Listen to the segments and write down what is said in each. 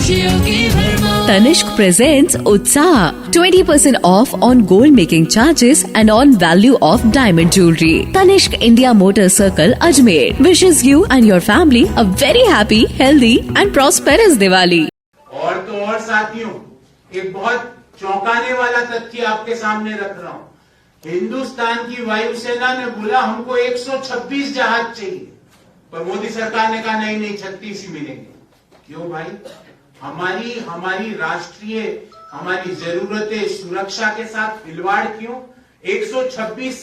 Tanishq presents Utsaah, 20% off on gold making charges and on value of diamond jewelry. Tanishq India Motor Circle, Ajmer wishes you and your family a very happy, healthy and prosperous Diwali. और तो और साथियों, एक बहुत चौंकाने वाला तथ्य आपके सामने रख रहा हूँ। हिंदुस्तान की वायुसेना ने बोला हमको 126 जहाज चाहिए, पर मोदी सरकार ने कहा नहीं 36 ही मिलेंगे। क्यों भाई? हमारी राष्ट्रीय हमारी जरूरतें सुरक्षा के साथ खिलवाड़ क्यों? 126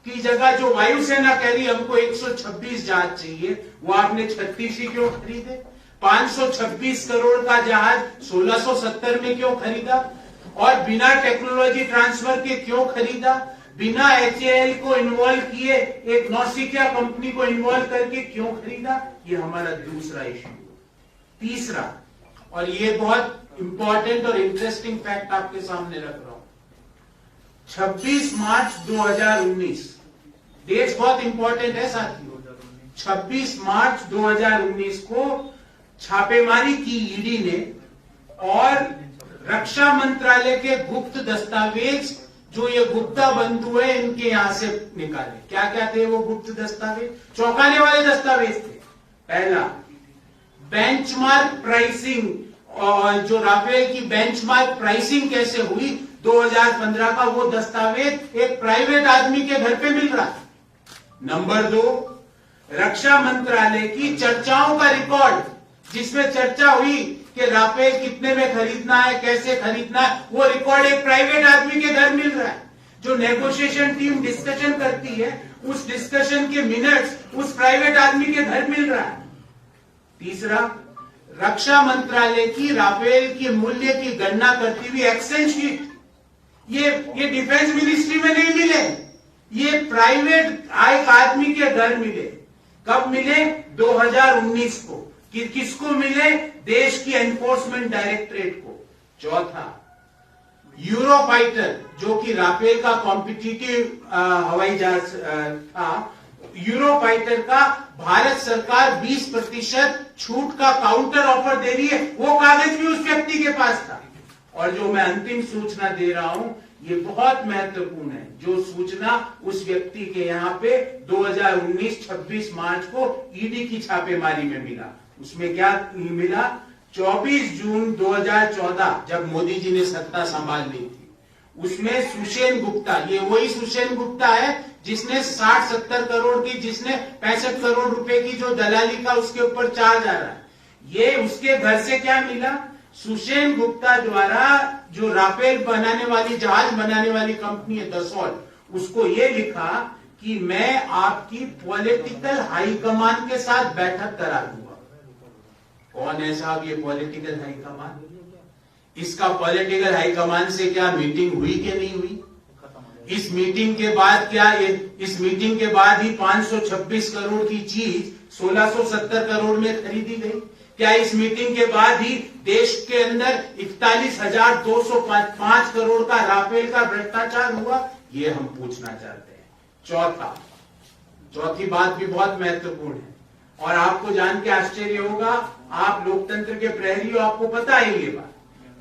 की जगह जो वायुसेना कह रही हमको 126 जहाज चाहिए, वो आपने 36 ही क्यों खरीदे? 526 करोड़ का जहाज 1670 में क्यों खरीदा? और बिना टेक्नोलॉजी ट्रांसफर के क्यों खरीदा? बिना HAL को इन्वॉल्व किए एक नौसिखिया कंपनी को इन्वॉल्व करके क्यों खरीदा? ये हमारा दूसरा इश्यू। तीसरा, और ये बहुत इंपॉर्टेंट और इंटरेस्टिंग फैक्ट आपके सामने रख रहा हूं। 26 मार्च 2019, डेट बहुत इंपॉर्टेंट है साथियों। 26 मार्च 2019 को छापेमारी की ईडी ने और रक्षा मंत्रालय के गुप्त दस्तावेज, जो ये गुप्ता बंधु है, इनके यहां से निकाले। क्या क्या थे वो गुप्त दस्तावेज? चौंकाने वाले दस्तावेज थे। पहला, बेंचमार्क प्राइसिंग, और जो राफेल की बेंचमार्क प्राइसिंग कैसे हुई 2015 का, वो दस्तावेज एक प्राइवेट आदमी के घर पे मिल रहा है। नंबर 2, रक्षा मंत्रालय की चर्चाओं का रिकॉर्ड, जिसमें चर्चा हुई कि राफेल कितने में खरीदना है, कैसे खरीदना है, वो रिकॉर्ड एक प्राइवेट आदमी के घर मिल रहा है। जो नेगोशिएशन टीम डिस्कशन करती है, उस डिस्कशन के मिनट्स उस प्राइवेट आदमी के घर मिल रहा है। तीसरा, रक्षा मंत्रालय की राफेल के मूल्य की गणना करती हुई एक्सेल शीट, ये डिफेंस मिनिस्ट्री में नहीं मिले, ये प्राइवेट एक आदमी के घर मिले। कब मिले? 2019 को। किसको मिले? देश की एनफोर्समेंट डायरेक्टरेट को। चौथा, यूरोफाइटर, जो कि राफेल का कॉम्पिटिटिव हवाई जहाज था, यूरोफाइटर का भारत सरकार 20% छूट का काउंटर ऑफर दे रही है, वो कागज भी उस व्यक्ति के पास था। और जो मैं अंतिम सूचना दे रहा हूं, ये बहुत महत्वपूर्ण है। जो सूचना उस व्यक्ति के यहां पे 2019 26 मार्च को ईडी की छापेमारी में मिला, उसमें क्या मिला? 24 जून 2014, जब मोदी जी ने सत्ता संभाल ली थी, उसमें सुषेन गुप्ता, ये वही सुषेन गुप्ता है जिसने 60-70 करोड़ की, जिसने 65 करोड़ रुपए की जो दलाली का उसके ऊपर चार्ज आ रहा है, ये उसके घर से क्या मिला? सुषेन गुप्ता द्वारा जो राफेल बनाने वाली, जहाज बनाने वाली कंपनी है दसॉल्ट, उसको ये लिखा कि मैं आपकी पॉलिटिकल हाईकमान के साथ बैठक करा दूंगा। कौन है साहब ये पॉलिटिकल हाईकमान? इसका पॉलिटिकल हाईकमान से क्या मीटिंग हुई कि नहीं हुई? इस मीटिंग के बाद क्या इस मीटिंग के बाद ही 526 करोड़ की चीज 1670 करोड़ में खरीदी गई? क्या इस मीटिंग के बाद ही देश के अंदर 41,205 करोड़ का राफेल का भ्रष्टाचार हुआ? ये हम पूछना चाहते हैं। चौथी बात भी बहुत महत्वपूर्ण है, और आपको जान के आश्चर्य होगा, आप लोकतंत्र के प्रहरी हो, आपको पता है ये बात,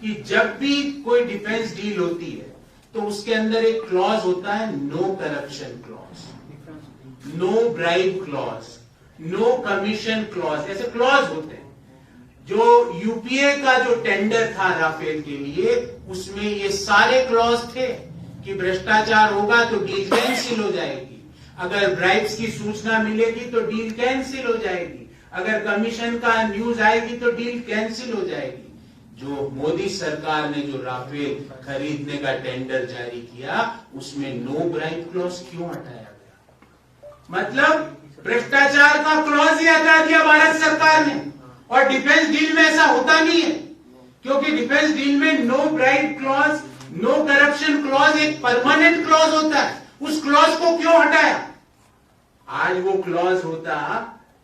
कि जब भी कोई डिफेंस डील होती है तो उसके अंदर एक क्लॉज होता है, no corruption clause, no bribe clause, no commission clause, ऐसे क्लॉज होते हैं। जो यूपीए का जो टेंडर था राफेल के लिए, उसमें ये सारे क्लॉज थे कि भ्रष्टाचार होगा तो डील कैंसिल हो जाएगी, अगर ब्राइब्स की सूचना मिलेगी तो डील कैंसिल हो जाएगी, अगर कमीशन का न्यूज आएगी तो डील कैंसिल हो जाएगी। जो मोदी सरकार ने जो राफेल खरीदने का टेंडर जारी किया, उसमें नो ब्राइब क्लॉज क्यों हटाया गया? मतलब भ्रष्टाचार का क्लॉज ही हटा दिया भारत सरकार ने। और डिफेंस डील में ऐसा होता नहीं है, क्योंकि डिफेंस डील में no bribe clause, no corruption clause एक परमानेंट क्लॉज होता है। उस क्लॉज को क्यों हटाया? आज वो क्लॉज होता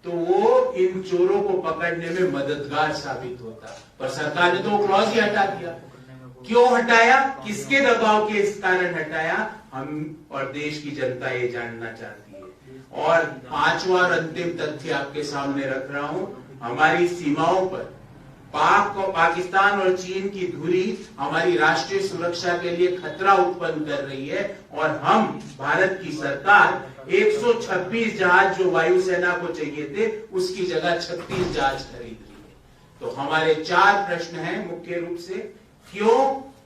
तो वो इन चोरों को पकड़ने में मददगार साबित होता, पर सरकार ने तो वो क्लॉज ही हटा दिया। क्यों हटाया? किसके दबाव के इस कारण हटाया? हम और देश की जनता ये जानना चाहती है। और पांचवा और अंतिम तथ्य आपके सामने रख रहा हूं, हमारी सीमाओं पर पाकिस्तान और चीन की धुरी हमारी राष्ट्रीय सुरक्षा के लिए खतरा उत्पन्न कर रही है और हम भारत की सरकार 126 जहाज जो वायुसेना को चाहिए थे उसकी जगह 36 जहाज खरीद रही है। तो हमारे 4 प्रश्न हैं मुख्य रूप से, क्यों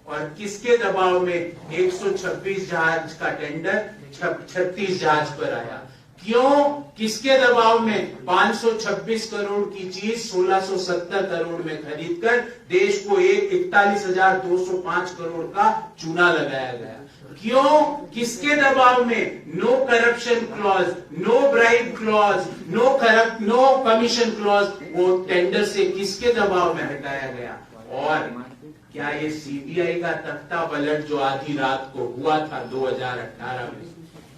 और किसके दबाव में 126 जहाज का टेंडर 36 जहाज पर आया, क्यों किसके दबाव में 526 करोड़ की चीज 1670 करोड़ में खरीदकर देश को 41,205 करोड़ का चूना लगाया गया, क्यों किसके दबाव में no corruption clause, no bribe clause, no commission clause वो टेंडर से किसके दबाव में हटाया गया, और क्या ये सीबीआई का तख्ता पलट जो आधी रात को हुआ था 2018 में,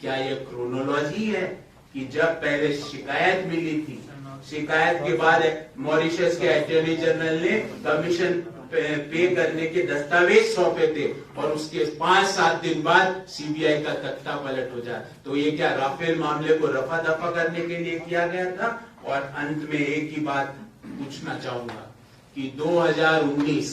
क्या ये क्रोनोलॉजी है कि जब पहले शिकायत मिली थी, शिकायत के बाद मॉरिशस के अटॉर्नी जनरल ने कमीशन पे करने के दस्तावेज सौंपे थे और उसके 5-7 दिन बाद सीबीआई का तख्ता पलट हो जाए, तो ये क्या राफेल मामले को रफा दफा करने के लिए किया गया था। और अंत में एक ही बात पूछना चाहूंगा कि 2019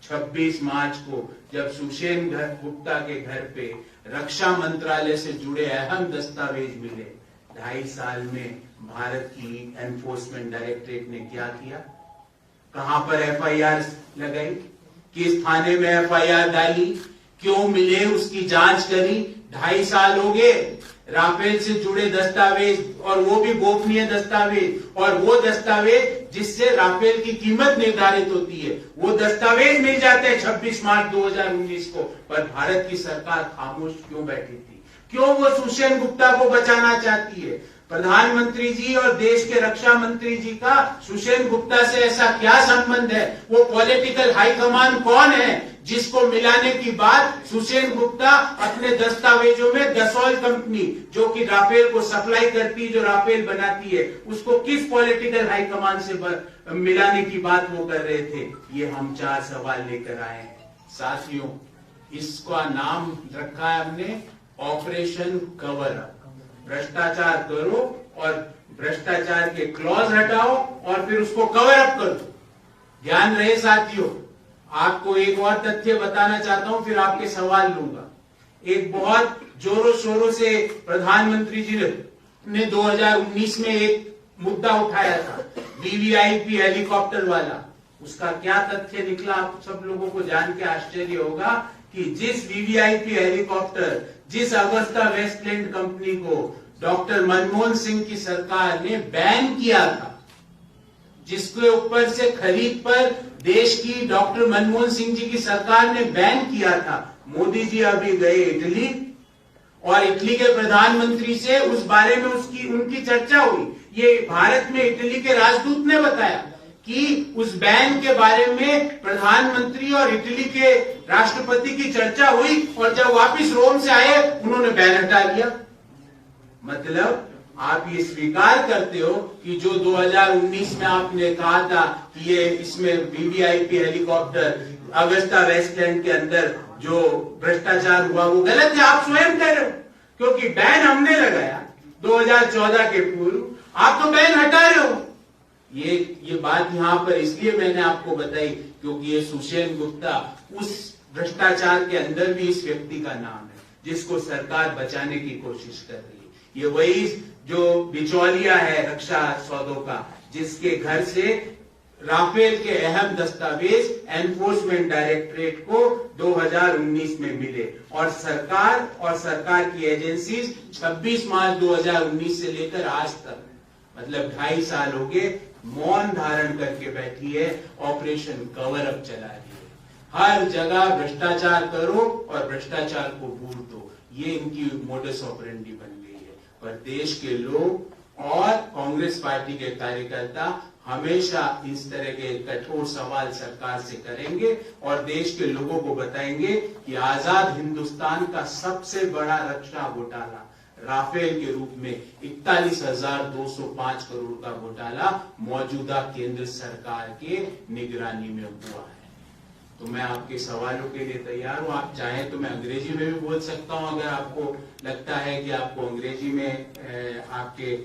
26 मार्च को जब सुषेन गुप्ता के घर पे रक्षा मंत्रालय से जुड़े अहम दस्तावेज मिले, 2.5 साल में भारत की एनफोर्समेंट डायरेक्टरेट ने क्या किया, कहां पर एफआईआर लगाई, किस थाने में एफआईआर डाली, क्यों मिले उसकी जांच करी। 2.5 साल हो गए, राफेल से जुड़े दस्तावेज और वो भी गोपनीय दस्तावेज, और वो दस्तावेज जिससे राफेल की कीमत निर्धारित होती है वो दस्तावेज मिल जाते हैं 26 मार्च 2019 को, पर भारत की सरकार खामोश क्यों बैठी थी, क्यों वो सुषेन गुप्ता को बचाना चाहती है। प्रधानमंत्री जी और देश के रक्षा मंत्री जी का सुषेन गुप्ता से ऐसा क्या संबंध है, वो पॉलिटिकल हाईकमान कौन है जिसको मिलाने की बात सुषेन गुप्ता अपने दस्तावेजों में दसौल कंपनी जो कि राफेल को सप्लाई करती है, जो राफेल बनाती है, उसको किस पॉलिटिकल हाईकमान से मिलाने की बात वो कर रहे थे। ये हम 4 सवाल लेकर आए हैं साथियों। इसका नाम रखा है हमने ऑपरेशन कवर अप। भ्रष्टाचार करो और भ्रष्टाचार के क्लॉज हटाओ और फिर उसको कवर अप करो। ध्यान रहे साथियों, आपको एक और तथ्य बताना चाहता हूं, फिर आपके सवाल लूंगा। एक बहुत जोरों शोरों से प्रधानमंत्री जी ने 2019 में एक मुद्दा उठाया था, वीवीआईपी हेलीकॉप्टर वाला। उसका क्या तथ्य निकला आप सब लोगों को जान के आश्चर्य होगा कि जिस वीवीआईपी हेलीकॉप्टर, जिस अगस्ता वेस्टलैंड कंपनी को डॉक्टर मनमोहन सिंह की सरकार ने बैन किया था, जिसके ऊपर से खरीद पर देश की डॉक्टर मनमोहन सिंह जी की सरकार ने बैन किया था, मोदी जी अभी गए इटली और इटली के प्रधानमंत्री से उस बारे में उनकी चर्चा हुई। ये भारत में इटली के राजदूत ने बताया कि उस बैन के बारे में प्रधानमंत्री और इटली के राष्ट्रपति की चर्चा हुई और जब वापस रोम से आए उन्होंने बैन हटा लिया। मतलब आप ये स्वीकार करते हो कि जो 2019 में आपने कहा था कि ये इसमें वीवीआईपी हेलीकॉप्टर अगस्ता वेस्टलैंड के अंदर जो भ्रष्टाचार हुआ वो गलत है, आप स्वयं कह रहे हो, क्योंकि बैन हमने लगाया 2014 के पूर्व, आप तो बैन हटा रहे हो। ये बात यहां पर इसलिए मैंने आपको बताई क्योंकि ये सुषेन गुप्ता उस भ्रष्टाचार के अंदर भी इस व्यक्ति का नाम है जिसको सरकार बचाने की कोशिश कर रही है। ये वही जो बिचौलिया है रक्षा सौदों का, जिसके घर से राफेल के अहम दस्तावेज एनफोर्समेंट डायरेक्टरेट को 2019 में मिले और सरकार की एजेंसीज 26 मार्च 2019 से लेकर आज तक मतलब 2.5 साल हो गए मौन धारण करके बैठी है, ऑपरेशन कवर अप चला रही है। हर जगह भ्रष्टाचार करो और भ्रष्टाचार को भूल दो, ये इनकी मोडस ऑपरेंडी बन गई है। पर देश के लोग और कांग्रेस पार्टी के कार्यकर्ता हमेशा इस तरह के कठोर सवाल सरकार से करेंगे और देश के लोगों को बताएंगे कि आजाद हिंदुस्तान का सबसे बड़ा रक्षा घोटाला राफेल के रूप में 41,205 करोड़ का घोटाला मौजूदा केंद्र सरकार के निगरानी में हुआ है। तो मैं आपके सवालों के लिए तैयार हूँ। आप चाहें तो मैं अंग्रेजी में भी बोल सकता हूँ, अगर आपको लगता है कि आपको अंग्रेजी में आपके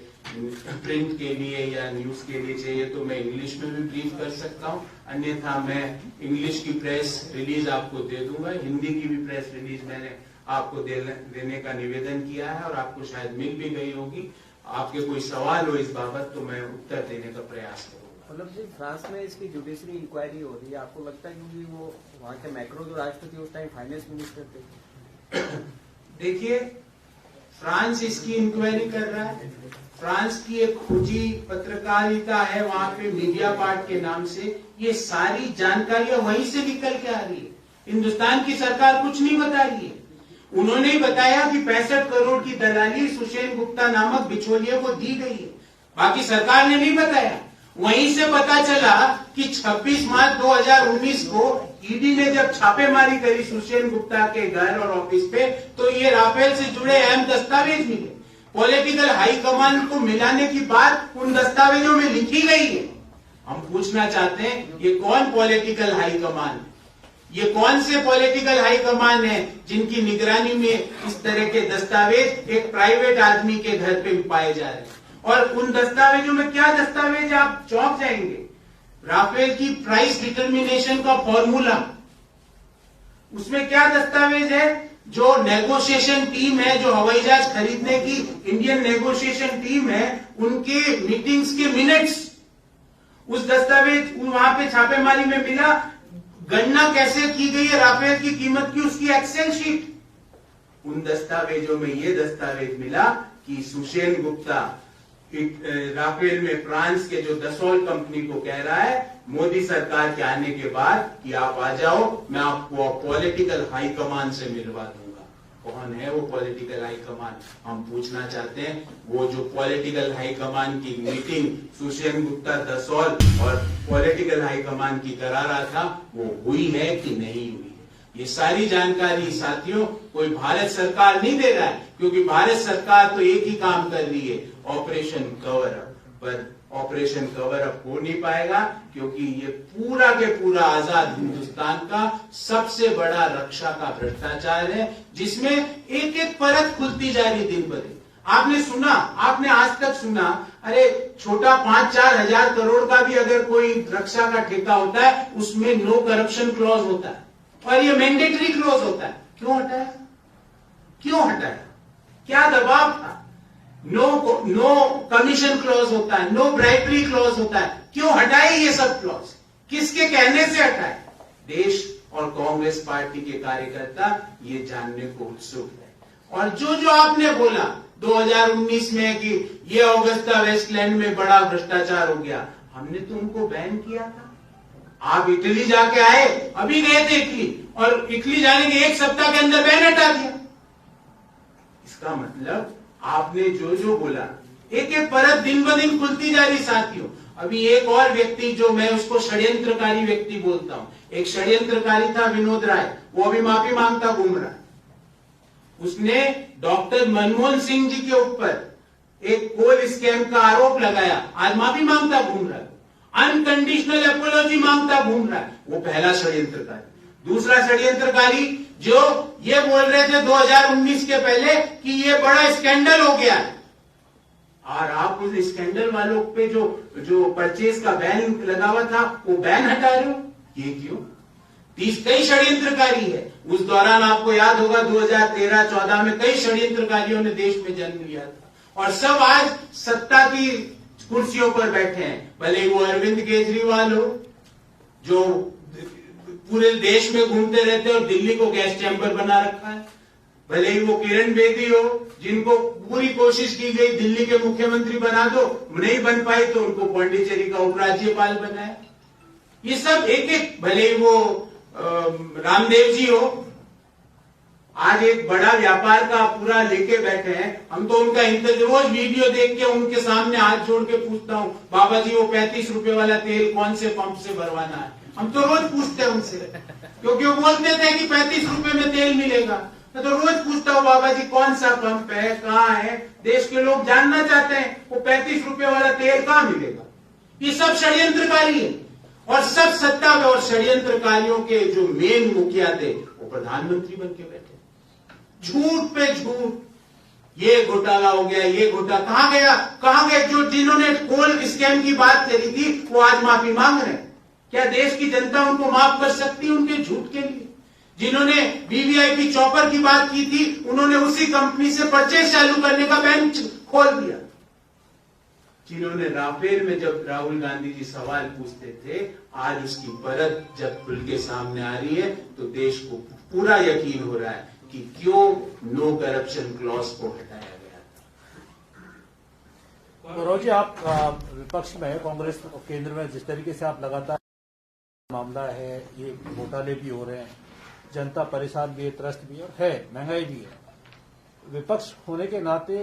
प्रिंट के लिए या न्यूज के लिए चाहिए, तो मैं इंग्लिश में भी ब्रीफ कर सकता हूँ। अन्यथा मैं इंग्लिश की प्रेस रिलीज आपको दे दूंगा। हिंदी की भी प्रेस रिलीज मैंने आपको देने का निवेदन किया है और आपको शायद मिल भी गई होगी। आपके कोई सवाल हो इस बाबत तो मैं उत्तर देने का प्रयास करूंगा। मतलब जी, फ्रांस में इसकी जुडिशरी इंक्वायरी हो रही है, आपको लगता है क्योंकि वो वहाँ के मैक्रो जो राष्ट्रपति उस टाइम फाइनेंस मिनिस्टर थे? देखिए, फ्रांस इसकी इंक्वायरी कर रहा है। फ्रांस की एक खोजी पत्रकारिता है वहां पे, मीडिया पार्ट के नाम से। ये सारी जानकारियां वहीं से निकल के आ रही है। हिंदुस्तान की सरकार कुछ नहीं बता रही है। उन्होंने ही बताया कि 65 करोड़ की दलाली सुषेण गुप्ता नामक बिचौलिए को दी गई है, बाकी सरकार ने नहीं बताया। वहीं से पता चला कि 26 मार्च 2019 को ईडी ने जब छापेमारी करी सुषेण गुप्ता के घर और ऑफिस पे, तो ये राफेल से जुड़े अहम दस्तावेज मिले। पॉलिटिकल हाईकमान को मिलाने की बात उन दस्तावेजों में लिखी गई है। हम पूछना चाहते हैं, ये कौन पॉलिटिकल हाईकमान है? ये कौन से पॉलिटिकल हाईकमान है जिनकी निगरानी में इस तरह के दस्तावेज एक प्राइवेट आदमी के घर पे पाए जा रहे हैं? और उन दस्तावेजों में क्या दस्तावेज, आप चौंक जाएंगे। राफेल की प्राइस डिटर्मिनेशन का फॉर्मूला, उसमें क्या दस्तावेज है? जो नेगोशिएशन टीम है, जो हवाई जहाज खरीदने की इंडियन नेगोशिएशन टीम है, उनके मीटिंग्स के मिनट्स, उस दस्तावेज वहां पे छापेमारी में मिला। गणना कैसे की गई है राफेल की कीमत की, उसकी एक्सेल शीट। उन दस्तावेजों में यह दस्तावेज मिला कि सुषेण गुप्ता राफेल में फ्रांस के जो दसॉल्ट कंपनी को कह रहा है मोदी सरकार के आने के बाद कि आप आ जाओ, मैं आपको पॉलिटिकल हाईकमान से मिलवा दूंगा। कौन है वो पॉलिटिकल हाईकमान, हम पूछना चाहते हैं। वो जो पॉलिटिकल हाईकमान की मीटिंग सुषेण गुप्ता दसॉल्ट और पॉलिटिकल हाईकमान की करा रहा था, वो हुई है कि नहीं हुई है? ये सारी जानकारी साथियों कोई भारत सरकार नहीं दे रहा है, क्योंकि भारत सरकार तो एक ही काम कर रही है, ऑपरेशन कवर अप। पर ऑपरेशन कवर अप हो नहीं पाएगा, क्योंकि ये पूरा के पूरा आजाद हिंदुस्तान का सबसे बड़ा रक्षा का भ्रष्टाचार है, जिसमें एक एक परत खुलती जा रही दिन ब दिन। आपने सुना, आपने आज तक सुना, अरे छोटा 5-4 हजार करोड़ का भी अगर कोई रक्षा का ठेका होता है, उसमें नो करप्शन क्लॉज होता है और ये मैंडेटरी क्लॉज होता है। क्यों हटाया? क्यों हटाया? क्या दबाव था? नो कमीशन क्लॉज होता है, नो ब्राइबरी क्लॉज होता है। क्यों हटाए ये सब क्लॉज? किसके कहने से हटाए? देश और कांग्रेस पार्टी के कार्यकर्ता ये जानने को उत्सुक है। और जो जो आपने बोला 2019 में कि ये ऑगस्टा वेस्टलैंड में बड़ा भ्रष्टाचार हो गया, हमने तो उनको बैन किया था। आप इटली जाके आए, अभी गए थे इटली, और इटली जाने के एक सप्ताह के अंदर बैन हटा दिया। इसका मतलब आपने जो जो बोला, एक एक परत दिन ब दिन खुलती जा रही साथियों। अभी एक और व्यक्ति, जो मैं उसको षड्यंत्रकारी व्यक्ति बोलता हूं, एक षड्यंत्रकारी था विनोद राय, वो अभी माफी मांगता घूम रहा है। उसने डॉक्टर मनमोहन सिंह जी के ऊपर एक कोल स्कैम का आरोप लगाया, आज माफी मांगता घूम रहा है, अनकंडीशनल अपोलॉजी मांगता घूम रहा है। वो पहला षड्यंत्रकारी। दूसरा षड्यंत्रकारी जो ये बोल रहे थे 2019 के पहले कि ये बड़ा स्कैंडल हो गया है, और आप उस स्कैंडल वालों पे जो परचेज का बैन लगा हुआ था, वो बैन हटा रहे हो। ये क्यों? 30 कई षड्यंत्रकारी है। उस दौरान आपको याद होगा 2013-14 में कई षड्यंत्रकारियों ने देश में जन्म लिया था, और सब आज सत्ता की कुर्सियों पर बैठे हैं। भले वो अरविंद केजरीवाल हो, जो पूरे देश में घूमते रहते और दिल्ली को गैस चैंबर बना रखा है, भले ही वो किरण बेदी हो, जिनको पूरी कोशिश की गई दिल्ली के मुख्यमंत्री बना दो, नहीं बन पाई तो उनको पौंडीचेरी का उपराज्यपाल बनाया। ये सब एक एक, भले ही वो रामदेव जी हो, आज एक बड़ा व्यापार का पूरा लेके बैठे हैं। हम तो उनका रोज वीडियो देख के उनके सामने हाथ जोड़ के पूछता हूं, बाबा जी वो 35 रुपए वाला तेल कौन से पंप से भरवाना है? हम तो रोज पूछते हैं उनसे, क्योंकि वो बोलते थे कि 35 रुपए में तेल मिलेगा। मैं तो रोज पूछता हूँ, बाबा जी कौन सा पंप है, कहाँ है? देश के लोग जानना चाहते हैं वो 35 रुपए वाला तेल कहाँ मिलेगा। ये सब षड्यंत्रकारी है। और सब सत्ता और षड्यंत्रकारियों के जो मेन मुखिया थे वो प्रधानमंत्री बन के बैठे। झूठ पे झूठ, ये घोटाला हो गया, ये घोटाला कहां गए जो जिन्होंने कोल स्कैम की बात करी थी वो आज माफी मांग रहे हैं। क्या देश की जनता उनको माफ कर सकती है उनके झूठ के लिए? जिन्होंने वीवीआईपी चॉपर की बात की थी उन्होंने उसी कंपनी से परचेज चालू करने का बैंक खोल दिया। जिन्होंने राफेल में जब राहुल गांधी जी सवाल पूछते थे, आज उसकी परत जब खुल के सामने आ रही है तो देश को पूरा यकीन हो रहा है कि क्यों नो करप्शन क्लॉज को हटाया गया था। गौरव जी, आप विपक्ष में कांग्रेस केंद्र में जिस तरीके से आप लगातार मामला है, ये घोटाले भी हो रहे हैं, जनता परेशान भी है, त्रस्त भी है और है महंगाई भी है, विपक्ष होने के नाते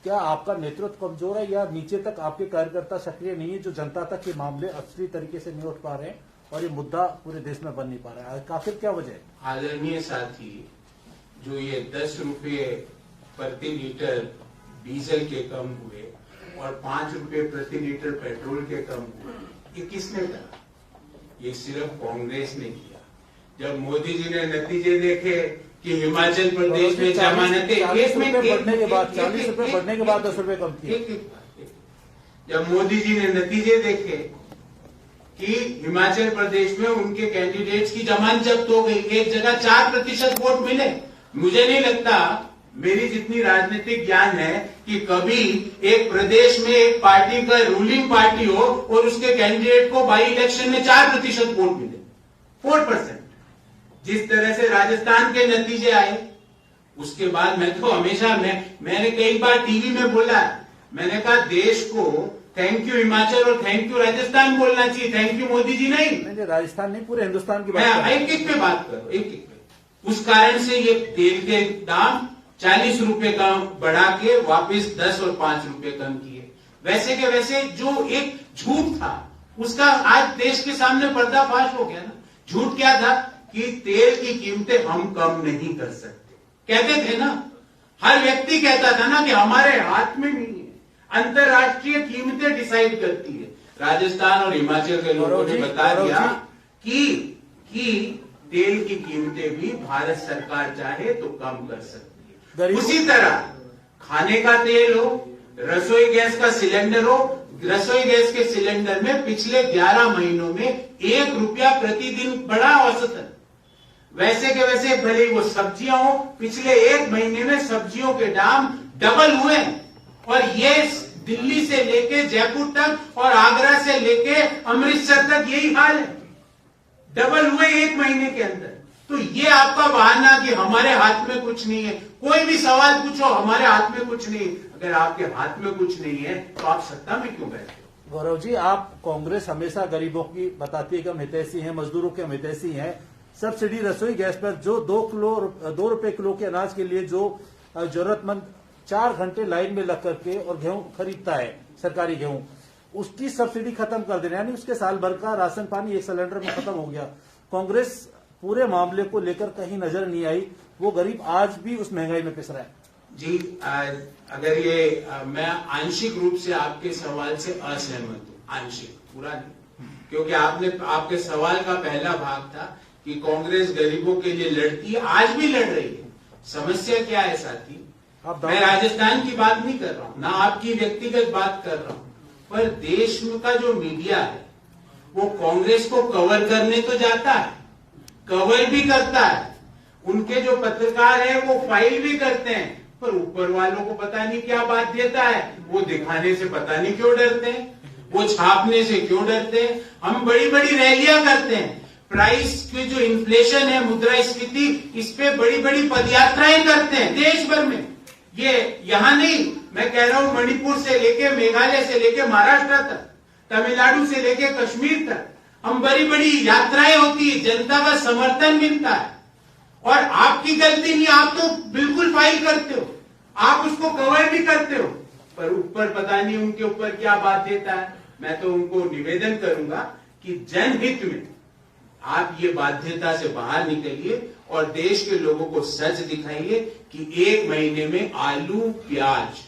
क्या आपका नेतृत्व कमजोर है या नीचे तक आपके कार्यकर्ता सक्रिय नहीं है जो जनता तक ये मामले असली तरीके से नहीं उठ पा रहे हैं और ये मुद्दा पूरे देश में बन नहीं पा रहा है? आखिर क्या वजह है? आदरणीय साथी, जो ये 10 रुपए प्रति लीटर डीजल के कम हुए और 5 रुपए प्रति लीटर पेट्रोल के कम हुए, ये किसने कहा? ये सिर्फ कांग्रेस ने किया। जब मोदी जी ने नतीजे देखे कि हिमाचल प्रदेश में जमानतें 40 रुपए बढ़ने के बाद 40 रुपए बढ़ने के बाद 10 रुपए कम किए। जब मोदी जी ने नतीजे देखे कि हिमाचल प्रदेश में उनके कैंडिडेट्स की जमानत जब्त हो गई, एक जगह 4% वोट मिले, मुझे नहीं लगता, मेरी जितनी राजनीतिक ज्ञान है, कि कभी एक प्रदेश में एक पार्टी का रूलिंग पार्टी हो और उसके कैंडिडेट को बाई इलेक्शन में 4% वोट मिले, 4%। जिस तरह से राजस्थान के नतीजे आए उसके बाद मैं तो हमेशा मैंने कई बार टीवी में बोला है, मैंने कहा देश को थैंक यू हिमाचल और थैंक यू राजस्थान बोलना चाहिए, थैंक यू मोदी जी नहीं। राजस्थान नहीं, पूरे हिंदुस्तान की बात, मैं एक पे बात करो, एक पे। उस कारण से ये तेल के दाम 40 रुपए का बढ़ा के वापस 10 और 5 रुपए कम किए। वैसे के वैसे जो एक झूठ था उसका आज देश के सामने पर्दाफाश हो गया ना। झूठ क्या था कि तेल की कीमतें हम कम नहीं कर सकते, कहते थे ना, हर व्यक्ति कहता था ना कि हमारे हाथ में नहीं है, अंतरराष्ट्रीय कीमतें डिसाइड करती है। राजस्थान और हिमाचल के लोगों ने बता दिया कि तेल की कीमतें भी भारत सरकार चाहे तो कम कर सकती है। उसी तरह खाने का तेल हो, रसोई गैस का सिलेंडर हो, रसोई गैस के सिलेंडर में पिछले 11 महीनों में 1 रुपया प्रतिदिन बढ़ा औसतन। वैसे के वैसे भले वो सब्जियां हो, पिछले 1 महीने में सब्जियों के दाम डबल हुए और ये दिल्ली से लेके जयपुर तक और आगरा से लेके अमृतसर तक यही हाल है, डबल हुए 1 महीने के अंदर। तो ये आपका बहाना कि हमारे हाथ में कुछ नहीं है, कोई भी सवाल पूछो हमारे हाथ में कुछ नहीं। अगर आपके हाथ में कुछ नहीं है तो आप सत्ता में क्यों बैठे हो? गौरव जी, आप कांग्रेस हमेशा गरीबों की बताती है कि हम हितैषी हैं, मजदूरों के हम हितैषी हैं। सब्सिडी रसोई गैस पर जो 2 रुपए किलो के अनाज के लिए जो जरूरतमंद 4 घंटे लाइन में लग करके और गेहूं खरीदता है, सरकारी गेहूं, उसकी सब्सिडी खत्म कर देना, यानी उसके साल भर का राशन पानी 1 सिलेंडर में खत्म हो गया। कांग्रेस पूरे मामले को लेकर कहीं नजर नहीं आई, वो गरीब आज भी उस महंगाई में पिस रहा है। जी, अगर ये मैं आंशिक रूप से आपके सवाल से असहमत हूं, आंशिक, पूरा नहीं, क्योंकि आपके सवाल का पहला भाग था कि कांग्रेस गरीबों के लिए लड़ती है, आज भी लड़ रही है। समस्या क्या है साथी, मैं राजस्थान की बात नहीं कर रहा हूं, ना आपकी व्यक्तिगत बात कर रहा हूं, पर देश का जो मीडिया है वो कांग्रेस को कवर करने तो जाता है, कवर भी करता है, उनके जो पत्रकार हैं वो फाइल भी करते हैं, पर ऊपर वालों को पता नहीं क्या बाध्यता है, वो दिखाने से पता नहीं क्यों डरते हैं, वो छापने से क्यों डरते हैं। हम बड़ी बड़ी रैलियां करते हैं, प्राइस की जो इन्फ्लेशन है, मुद्रास्फीति, इस पे बड़ी बड़ी पदयात्राएं करते हैं देश भर में। ये यहां नहीं, मैं कह रहा हूं मणिपुर से लेके मेघालय से लेके महाराष्ट्र तक, तमिलनाडु से लेके कश्मीर तक हम बड़ी बड़ी यात्राएं होती है, जनता का समर्थन मिलता है। और आपकी गलती नहीं, आप तो बिल्कुल फाइल करते हो, आप उसको कवर भी करते हो, पर ऊपर पता नहीं उनके ऊपर क्या बाध्यता है। मैं तो उनको निवेदन करूंगा कि जनहित में आप ये बाध्यता से बाहर निकलिए और देश के लोगों को सच दिखाइए कि 1 महीने में आलू प्याज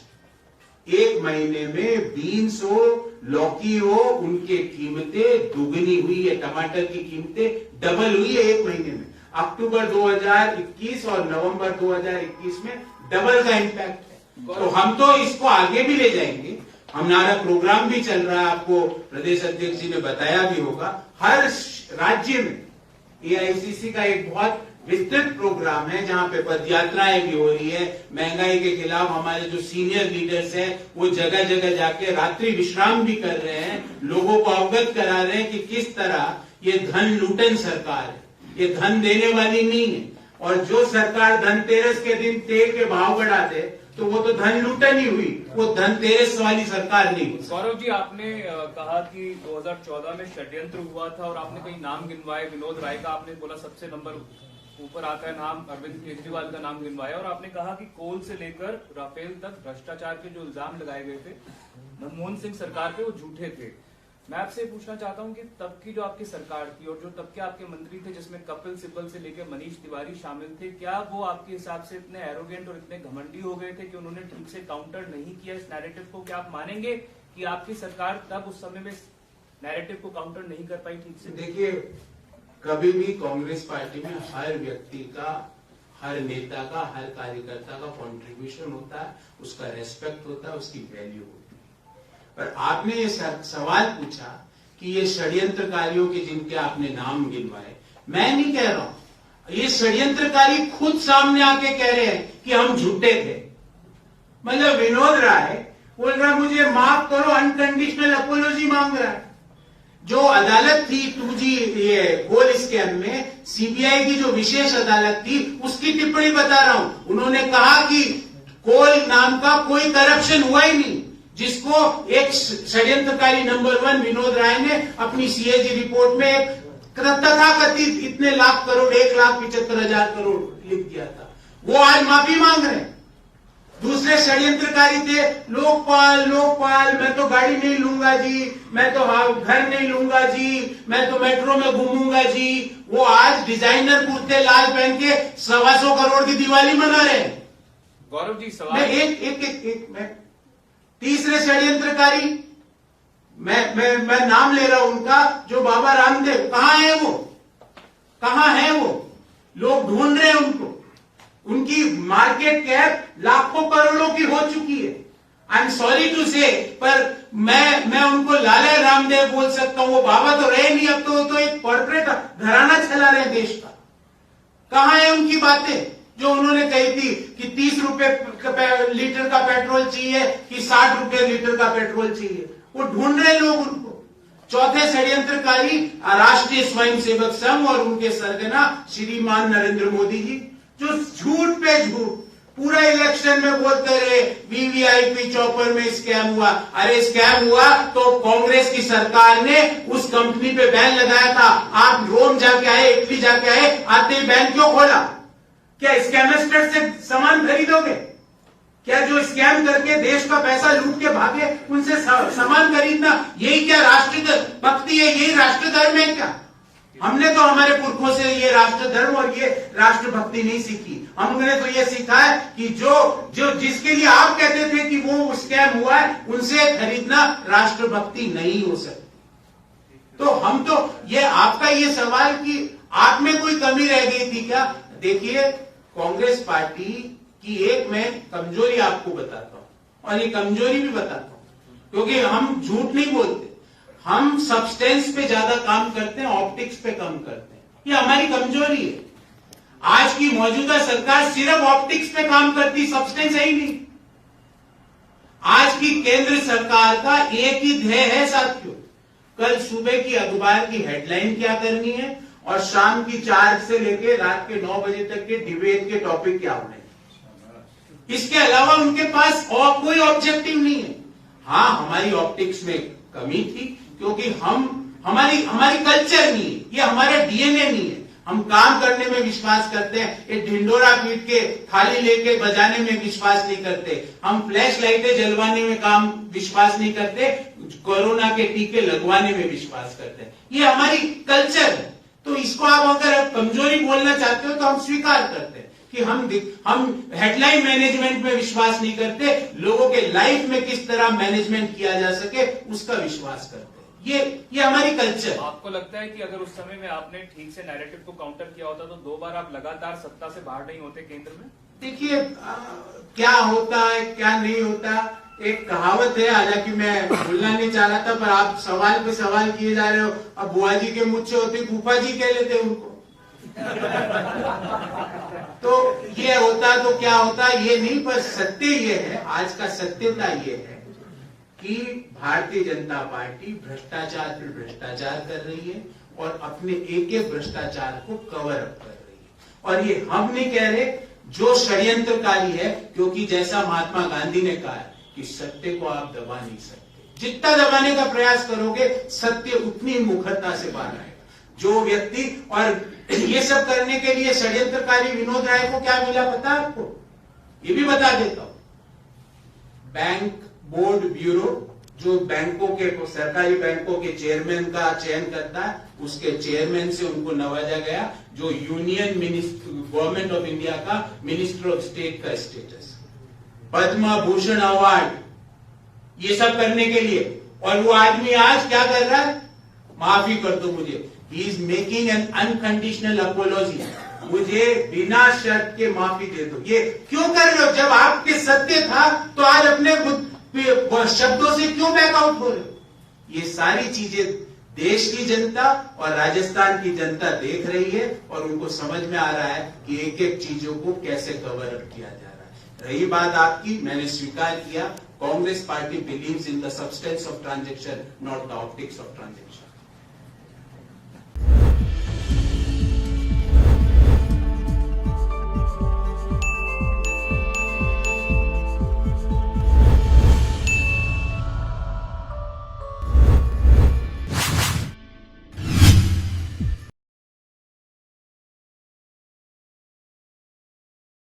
एक महीने में बीन्स हो, लौकी हो, उनके कीमतें दुगनी हुई है, टमाटर की कीमतें डबल हुई है एक महीने में। अक्टूबर 2021 और नवंबर 2021 में डबल का इम्पैक्ट है। तो हम तो इसको आगे भी ले जाएंगे। हमारा प्रोग्राम भी चल रहा है, आपको प्रदेश अध्यक्ष जी ने बताया भी होगा। हर राज्य में एआईसीसी का एक बहुत विस्तृत प्रोग्राम है जहां पे पदयात्राएं भी हो रही है। महंगाई के खिलाफ हमारे जो सीनियर लीडर्स हैं वो जगह जगह जाके रात्रि विश्राम भी कर रहे हैं, लोगों को अवगत करा रहे हैं कि किस तरह ये धन लूटन सरकार है, ये धन देने वाली नहीं है। और जो सरकार धनतेरस के दिन तेल के भाव बढ़ा दे तो वो तो धन लूटन ही हुई, वो धनतेरस वाली सरकार नहीं हुई। गौरव जी, आपने कहा कि 2014 में षड्यंत्र हुआ था और आपने कई नाम गिनवाए। विनोद राय का आपने बोला सबसे नंबर ऊपर आता है नाम, अरविंद केजरीवाल का नाम गिनवाया, और आपने कहा कि कोल से लेकर राफेल तक भ्रष्टाचार के जो इल्जाम लगाए गए थे मनमोहन सिंह सरकार पे वो झूठे थे। मैं आपसे पूछना चाहता हूं कि तब की जो आपकी सरकार थी और जो तब के आपके मंत्री थे जिसमें कपिल सिब्बल से लेकर मनीष तिवारी शामिल थे, क्या वो आपके हिसाब से इतने एरोगेंट और इतने घमंडी हो गए थे कि उन्होंने ठीक से काउंटर नहीं किया इस नैरेटिव को? क्या आप मानेंगे कि आपकी सरकार तब उस समय में नैरेटिव को काउंटर नहीं कर पाई ठीक से? देखिए, कभी भी कांग्रेस पार्टी में हर व्यक्ति का, हर नेता का, हर कार्यकर्ता का कंट्रीब्यूशन होता है, उसका रेस्पेक्ट होता है, उसकी वैल्यू होती है। पर आपने ये सवाल पूछा कि ये षड्यंत्रकारियों के जिनके आपने नाम गिनवाए, मैं नहीं कह रहा हूं, ये षड्यंत्रकारी खुद सामने आके कह रहे हैं कि हम झूठे थे। मतलब विनोद राय बोल रहा है मुझे माफ करो, अनकंडीशनल अपोलॉजी मांग रहा है। जो अदालत थी 2G ये गोल स्कैम में, सीबीआई की जो विशेष अदालत थी, उसकी टिप्पणी बता रहा हूं। उन्होंने कहा कि कोल नाम का कोई करप्शन हुआ ही नहीं, जिसको एक षड्यंत्रकारी नंबर 1 विनोद राय ने अपनी सीएजी रिपोर्ट में तथाकथित इतने लाख करोड़, 1,75,000 करोड़ लिख दिया था। वो आज माफी मांग रहे हैं। दूसरे षड्यंत्रकारी थे लोकपाल, मैं तो गाड़ी नहीं लूंगा जी, मैं तो घर नहीं लूंगा जी, मैं तो मेट्रो में घूमूंगा जी। वो आज डिजाइनर कुर्ते लाल पहन के 125 करोड़ की दिवाली मना रहे हैं। गौरव जी, सवाल मैं तीसरे षड्यंत्रकारी, मैं नाम ले रहा हूं उनका, जो बाबा रामदेव, कहां है वो? कहां है वो? लोग ढूंढ रहे हैं उनको। उनकी मार्केट कैप लाखों करोड़ों की हो चुकी है। आई एम सॉरी टू से, पर मैं उनको लाला रामदेव बोल सकता हूं। वो बाबा तो रहे नहीं, अब तो एक कॉर्पोरेट घराना चला रहे हैं देश का। कहां है उनकी बातें जो उन्होंने कही थी कि 30 रुपए लीटर का पेट्रोल चाहिए कि 60 रुपए लीटर का पेट्रोल चाहिए? वो ढूंढ रहे लोग उनको। चौथे षड्यंत्रकारी राष्ट्रीय स्वयंसेवक संघ और उनके सरगना श्रीमान नरेंद्र मोदी जी, जो झूठ पे झूठ पूरा इलेक्शन में बोलते रहे वीवीआईपी चॉपर में स्कैम हुआ। अरे स्कैम हुआ तो कांग्रेस की सरकार ने उस कंपनी पे बैन लगाया था। आप रोम जाके आए, इटली जाके आए, आते ही बैन क्यों खोला? क्या स्कैमस्टर से सामान खरीदोगे? क्या जो स्कैम करके देश का पैसा लूट के भागे उनसे सामान खरीदना, यही क्या राष्ट्र भक्ति है? यही राष्ट्र धर्म है क्या? हमने तो हमारे पुरखों से ये राष्ट्र धर्म और ये राष्ट्र भक्ति नहीं सीखी। हमने तो ये सीखा है कि जो जिसके लिए आप कहते थे कि वो स्कैम हुआ है, उनसे खरीदना राष्ट्र भक्ति नहीं हो सकती। तो हम तो ये आपका ये सवाल कि आप में कोई कमी रह गई थी क्या? देखिए, कांग्रेस पार्टी की एक मैं कमजोरी आपको बताता हूं, और ये कमजोरी भी बताता हूं क्योंकि हम झूठ नहीं बोलते, हम सब्सटेंस पे ज्यादा काम करते हैं, ऑप्टिक्स पे कम करते हैं। ये हमारी कमजोरी है। आज की मौजूदा सरकार सिर्फ ऑप्टिक्स पे काम करती, सब्सटेंस है ही नहीं। आज की केंद्र सरकार का एक ही ध्येय है साथियों, कल सुबह की अखबार की हेडलाइन क्या करनी है और शाम की 4 से लेकर रात के 9 बजे तक के डिबेट के टॉपिक क्या होने। इसके अलावा उनके पास और कोई ऑब्जेक्टिव नहीं है। हाँ, हमारी ऑप्टिक्स में कमी थी क्योंकि हमारी कल्चर नहीं है, ये हमारा डीएनए नहीं है। हम काम करने में विश्वास करते हैं, ये ढिंडोरा पीट के थाली लेके बजाने में विश्वास नहीं करते। हम फ्लैश लाइटें जलवाने में विश्वास नहीं करते, कोरोना के टीके लगवाने में विश्वास करते हैं। ये हमारी कल्चर है। तो इसको आप अगर कमजोरी बोलना चाहते हो तो हम स्वीकार करते हैं कि हम हेडलाइन मैनेजमेंट में विश्वास नहीं करते, लोगों के लाइफ में किस तरह मैनेजमेंट किया जा सके उसका विश्वास करते हैं। ये हमारी कल्चर। आपको लगता है कि अगर उस समय में आपने ठीक से नैरेटिव को काउंटर किया होता तो 2 बार आप लगातार सत्ता से बाहर नहीं होते केंद्र में? देखिए क्या होता है क्या नहीं होता, एक कहावत है, हालांकि मैं भूलना नहीं चाह रहा था, पर आप सवाल पे सवाल किए जा रहे हो। अब बुआ जी के मुझसे होते फूफा जी कह लेते उनको। तो ये होता तो क्या होता ये नहीं, पर सत्य ये है, आज का सत्यता ये है कि भारतीय जनता पार्टी भ्रष्टाचार पे भ्रष्टाचार कर रही है और अपने एक एक भ्रष्टाचार को कवर अप कर रही है। और ये हम नहीं कह रहे, जो षड्यंत्रकारी है, क्योंकि जैसा महात्मा गांधी ने कहा कि सत्य को आप दबा नहीं सकते, जितना दबाने का प्रयास करोगे सत्य उतनी मुखरता से बाहर आएगा। जो व्यक्ति, और ये सब करने के लिए षड्यंत्रकारी विनोद राय को क्या मिला पता आपको? ये भी बता देता हूं। बैंक बोर्ड ब्यूरो जो बैंकों के, सरकारी बैंकों के चेयरमैन का चयन करता है, उसके चेयरमैन से उनको नवाजा गया, जो यूनियन गवर्नमेंट ऑफ इंडिया का मिनिस्टर ऑफ स्टेट का स्टेटस, पद्म भूषण अवार्ड, ये सब करने के लिए। और वो आदमी आज क्या कर रहा है? माफी कर दो मुझे, he is making an unconditional apology, मुझे बिना शर्त के माफी दे दो। ये क्यों कर रहे हो? जब आपके सत्य था तो आज अपने शब्दों से क्यों बैकआउट हो रहे हो? ये सारी चीजें देश की जनता और राजस्थान की जनता देख रही है और उनको समझ में आ रहा है कि एक एक चीजों को कैसे कवर अप किया जा रहा है। रही बात आपकी, मैंने स्वीकार किया, Congress party believes in the substance of transaction, not the optics of transaction.